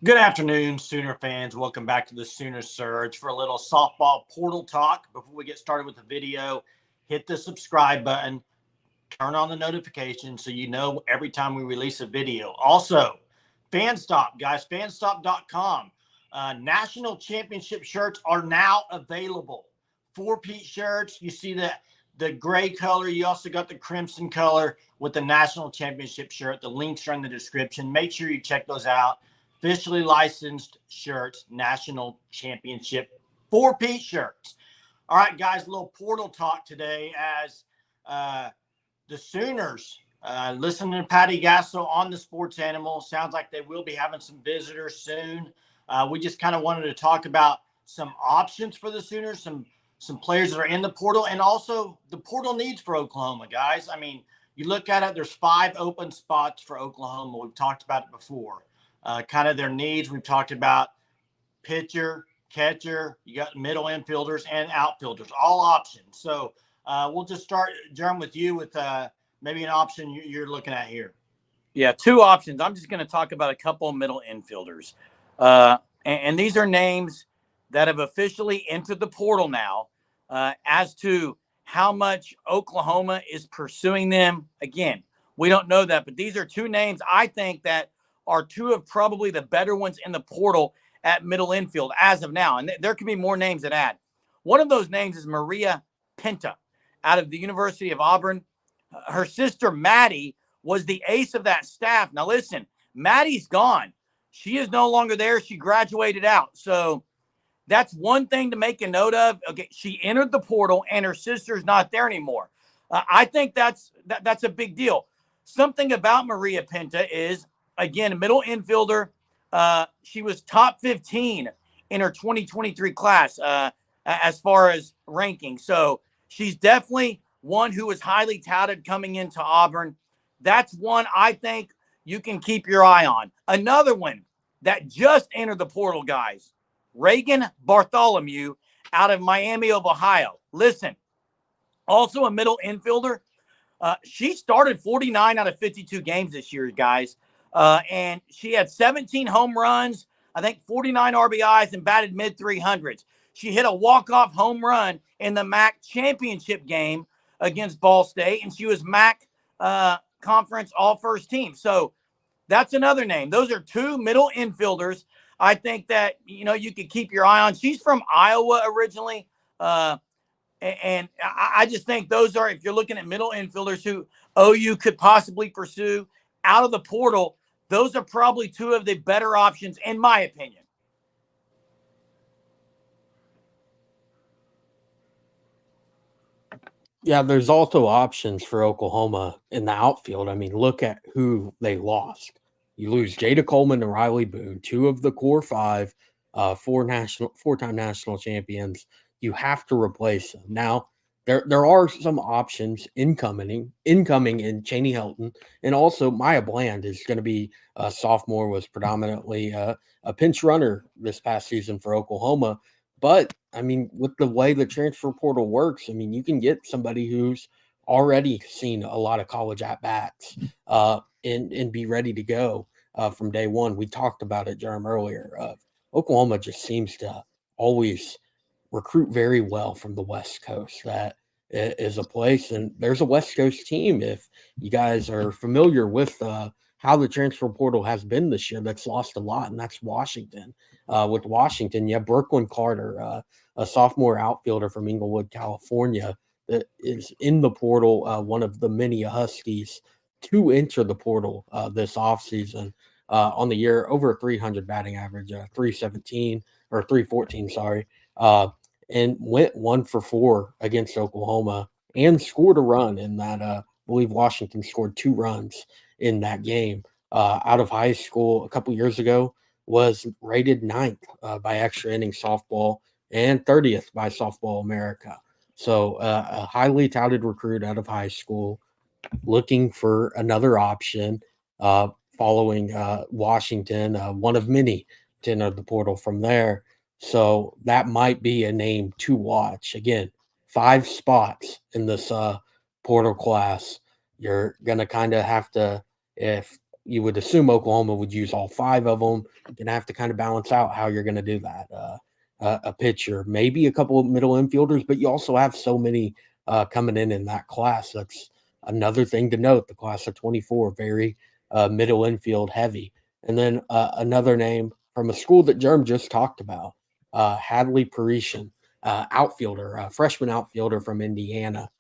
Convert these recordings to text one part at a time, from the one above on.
Good afternoon, Sooner fans. Welcome back to the Sooner Surge for a little softball portal talk. Before we get started with the video, hit the subscribe button, turn on the notifications so you know every time we release a video. Also, FanStop, guys, fanstop.com. National championship shirts are now available. Four-piece shirts. You see the gray color. You also got the crimson color with the national championship shirt. The links are in the description. Make sure you check those out. Officially licensed shirts, national championship four-piece shirts. All right, guys, a little portal talk today as the Sooners, listening to Patty Gasso on the Sports Animal. Sounds like they will be having some visitors soon. We just kind of wanted to talk about some options for the Sooners, some players that are in the portal, and also the portal needs for Oklahoma, guys. I mean, you look at it, there's 5 open spots for Oklahoma. We've talked about it before. Kind of their needs. We've talked about pitcher, catcher, you got middle infielders and outfielders, all options. So we'll just start, Jerm, with you with maybe an option you're looking at here. Yeah, 2 options. I'm just going to talk about a couple of middle infielders. And these are names that have officially entered the portal now. As to how much Oklahoma is pursuing them, again, we don't know that. But these are 2 names I think that are 2 of probably the better ones in the portal at middle infield as of now. And there could be more names that add. One of those names is Maria Pinta out of the University of Auburn. Her sister, Maddie, was the ace of that staff. Now, listen, Maddie's gone. She is no longer there. She graduated out. So that's one thing to make a note of. Okay, she entered the portal, and her sister's not there anymore. I think that's a big deal. Something about Maria Pinta is, again, a middle infielder. She was top 15 in her 2023 class as far as ranking. So she's definitely one who was highly touted coming into Auburn. That's one I think you can keep your eye on. Another one that just entered the portal, guys, Reagan Bartholomew out of Miami of Ohio. Listen, also a middle infielder. She started 49 out of 52 games this year, guys. And she had 17 home runs, I think 49 RBIs, and batted mid-300s. She hit a walk-off home run in the MAC championship game against Ball State, and she was MAC conference all-first team. So that's another name. Those are 2 middle infielders I think that, you could keep your eye on. She's from Iowa originally, and I just think those are, if you're looking at middle infielders who OU could possibly pursue out of the portal, those are probably 2 of the better options, in my opinion. Yeah, there's also options for Oklahoma in the outfield. I mean, look at who they lost. You lose Jada Coleman and Riley Boone, 2 of the core 5, 4-time national champions. You have to replace them. Now, there are some options incoming in Cheney Helton, and also Maya Bland is going to be a sophomore, was predominantly a pinch runner this past season for Oklahoma. But, I mean, with the way the transfer portal works, I mean, you can get somebody who's already seen a lot of college at-bats and be ready to go from day one. We talked about it, Jerem, earlier. Oklahoma just seems to always recruit very well from the West Coast. That is a place, and there's a West Coast team, if you guys are familiar with how the transfer portal has been this year, that's lost a lot, and that's Washington. With Washington, you have Brooklyn Carter, a sophomore outfielder from Inglewood, California, that is in the portal, one of the many Huskies to enter the portal this offseason. On the year, over 300 batting average, 317 or 314, sorry, and went 1 for 4 against Oklahoma and scored a run in that. I believe Washington scored 2 runs in that game. Out of high school a couple years ago, was rated 9th by Extra Innings Softball and 30th by Softball America. So a highly touted recruit out of high school, looking for another option following Washington, one of many to enter the portal from there. So that might be a name to watch. Again, 5 spots in this portal class. You're going to kind of have to, if you would assume Oklahoma would use all 5 of them. You're going to have to kind of balance out how you're going to do that. A pitcher, maybe a couple of middle infielders, but you also have so many coming in that class. That's another thing to note. The class of 24, very middle infield heavy. And then another name from a school that Jerm just talked about, Hadley Parisian, outfielder, freshman outfielder from Indiana.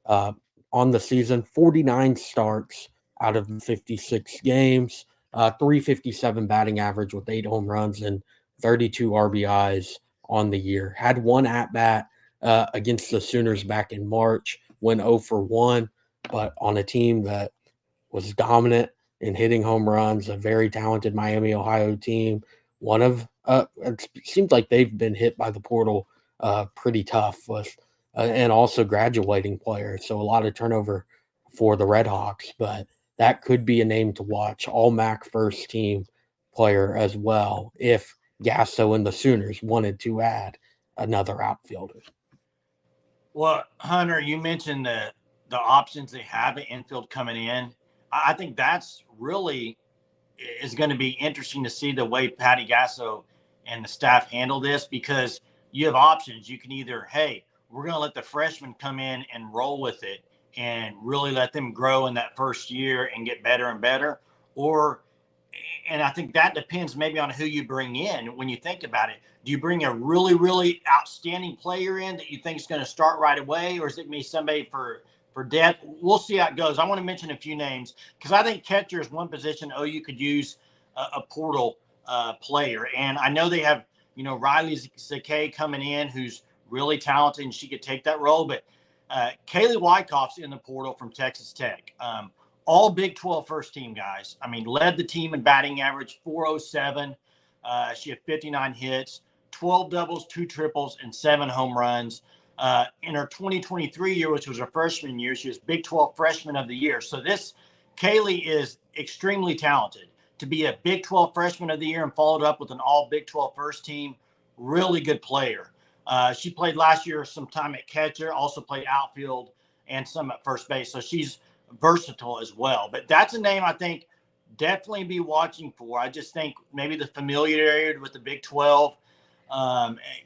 On the season, 49 starts out of 56 games, 357 batting average with 8 home runs and 32 RBIs on the year. Had one at-bat against the Sooners back in March, went 0 for 1, but on a team that was dominant in hitting home runs, a very talented Miami, Ohio team. One of it seems like they've been hit by the portal pretty tough with and also graduating players. So a lot of turnover for the Red Hawks, but that could be a name to watch. All MAC first team player as well if Gasso and the Sooners wanted to add another outfielder. Well, Hunter, you mentioned the options they have at infield coming in. I think that's really is going to be interesting to see the way Patty Gasso and the staff handle this, because you have options. You can either, hey, we're going to let the freshmen come in and roll with it and really let them grow in that first year and get better and better. Or, and I think that depends maybe on who you bring in when you think about it. Do you bring a really, really outstanding player in that you think is going to start right away, or is it going to be somebody for depth? We'll see how it goes. I want to mention a few names because I think catcher is one position OU could use a portal player. And I know they have, Riley Zakay coming in, who's really talented, and she could take that role. But Kaylee Wyckoff's in the portal from Texas Tech. All Big 12 first team guys. I mean, led the team in batting average, 407. She had 59 hits, 12 doubles, 2 triples, and 7 home runs. In her 2023 year, which was her freshman year, she was Big 12 Freshman of the Year. So this Kaylee is extremely talented. To be a Big 12 Freshman of the Year and followed up with an all Big 12 first team, really good player. She played last year some time at catcher, also played outfield and some at first base. So she's versatile as well. But that's a name I think definitely be watching for. I just think maybe the familiarity with the Big 12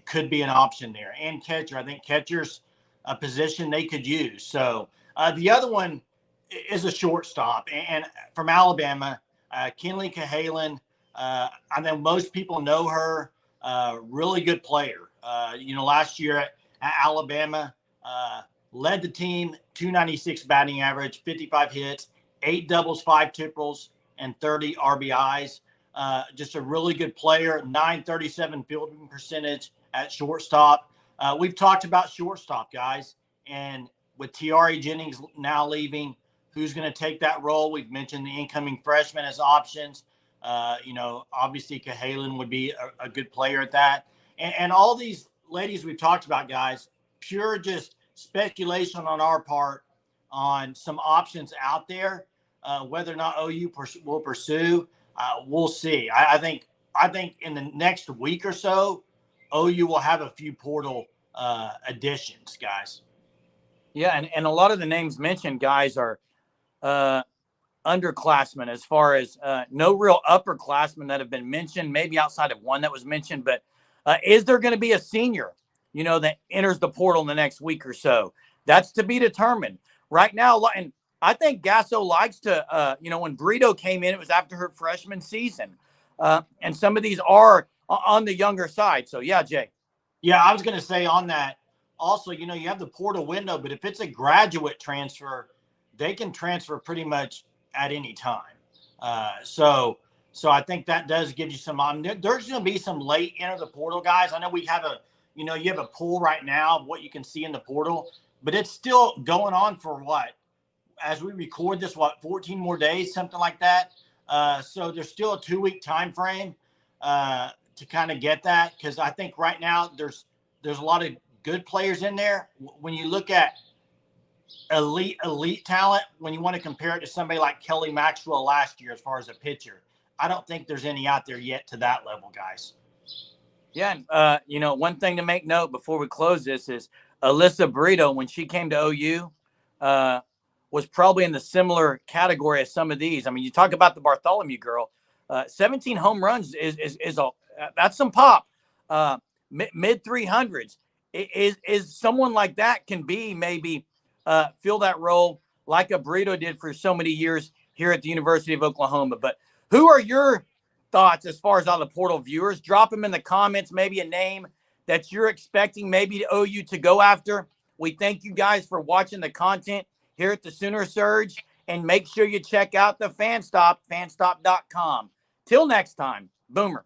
could be an option there. And catcher, I think catcher's a position they could use. So the other one is a shortstop, and from Alabama, Kinley Cahalan. I know most people know her. Really good player. Last year at Alabama, led the team, 296 batting average, 55 hits, 8 doubles, 5 triples, and 30 RBIs. Just a really good player, 937 fielding percentage at shortstop. We've talked about shortstop, guys, and with Tiari Jennings now leaving, who's going to take that role? We've mentioned the incoming freshmen as options. Obviously Cahalan would be a good player at that. And all these ladies we've talked about, guys, pure just speculation on our part on some options out there. Whether or not OU will pursue, we'll see. I think in the next week or so, OU will have a few portal additions, guys. Yeah, and a lot of the names mentioned, guys, are underclassmen, as far as no real upperclassmen that have been mentioned, maybe outside of one that was mentioned. But is there going to be a senior, that enters the portal in the next week or so? That's to be determined. Right now, and I think Gasso likes to, when Brito came in, it was after her freshman season. And some of these are on the younger side. So, yeah, Jay. Yeah, I was going to say on that also, you have the portal window, but if it's a graduate transfer, they can transfer pretty much at any time. So I think that does give you some. There's going to be some late enter the portal guys. I know we have you have a pool right now of what you can see in the portal, but it's still going on for what? As we record this, 14 more days, something like that. So there's still a 2-week time frame to kind of get that, because I think right now there's a lot of good players in there. When you look at elite talent, when you want to compare it to somebody like Kelly Maxwell last year as far as a pitcher, I don't think there's any out there yet to that level, guys. Yeah, one thing to make note before we close this is Alyssa Brito, when she came to OU, was probably in the similar category as some of these. I mean, you talk about the Bartholomew girl, 17 home runs is that's some pop. Mid 300s is someone like that can be maybe fill that role like a Burrito did for so many years here at the University of Oklahoma. But who are your thoughts as far as all the portal viewers? Drop them in the comments, maybe a name that you're expecting maybe OU to go after. We thank you guys for watching the content here at the Sooner Surge, and make sure you check out the Fan Stop, fanstop.com. Till next time, Boomer.